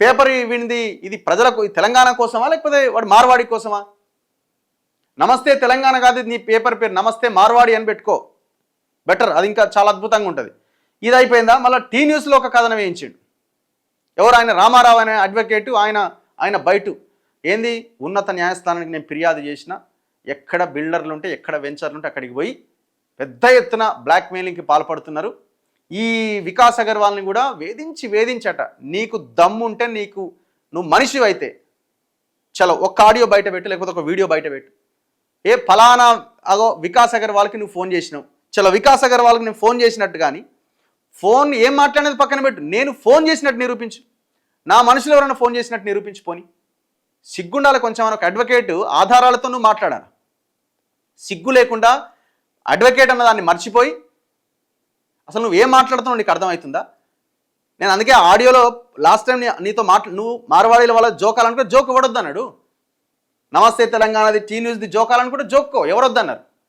Paper వినిది ఇది ప్రజలకు తెలంగాణ కోసమా లేకపోతే వాడు మార్వాడి కోసమా? నమస్తే తెలంగాణ కాదు నీ పేపర్ పేరు, నమస్తే మార్వాడి అని పెట్టుకో, బెటర్, అది ఇంకా చాలా అద్భుతంగా ఉంటుంది. ఇది అయిపోయిందా, మళ్ళీ టీ న్యూస్లో ఒక కథనం వేయించాడు. ఎవరు ఆయన? రామారావు అనే అడ్వకేటు. ఆయన బయట ఏంది, ఉన్నత న్యాయస్థానానికి నేను ఫిర్యాదు చేసిన, ఎక్కడ బిల్డర్లు ఉంటే ఎక్కడ వెంచర్లు ఉంటే అక్కడికి పోయి పెద్ద ఎత్తున బ్లాక్మెయిలింగ్కి పాల్పడుతున్నారు. ఈ వికాస్ అగర్వాల్ని కూడా వేధించట, నీకు దమ్ము ఉంటే, నువ్వు మనిషి అయితే చలో ఒక్క ఆడియో బయట పెట్టు, లేకపోతే ఒక వీడియో బయట పెట్టు. ఏ ఫలానా అగో వికాస్ అగర్వాల్కి నువ్వు ఫోన్ చేసినావు, చలో వికాస్ అగర్వాల్కి నేను ఫోన్ చేసినట్టు, కానీ ఫోన్ ఏం మాట్లాడేది పక్కన పెట్టు, నేను ఫోన్ చేసినట్టు నిరూపించు, నా మనుషులు ఎవరైనా ఫోన్ చేసినట్టు నిరూపించు. పోని సిగ్గుండాలి కొంచెం. ఒక అడ్వకేట్ ఆధారాలతో నువ్వు మాట్లాడాలి. సిగ్గు లేకుండా అడ్వకేట్ అన్న దాన్ని మర్చిపోయి అసలు నువ్వు ఏం మాట్లాడుతున్నావు నీకు అర్థమవుతుందా? నేను అందుకే ఆడియోలో లాస్ట్ టైం నీతో నువ్వు మార్వాడీల వల్ల జోకాలనుకుంటే జోక్ ఇవ్వడొద్దు అన్నాడు. నమస్తే తెలంగాణది టీ న్యూస్ది జోకాలనుకుంటే జోక్కో, ఎవరొద్దన్నారు?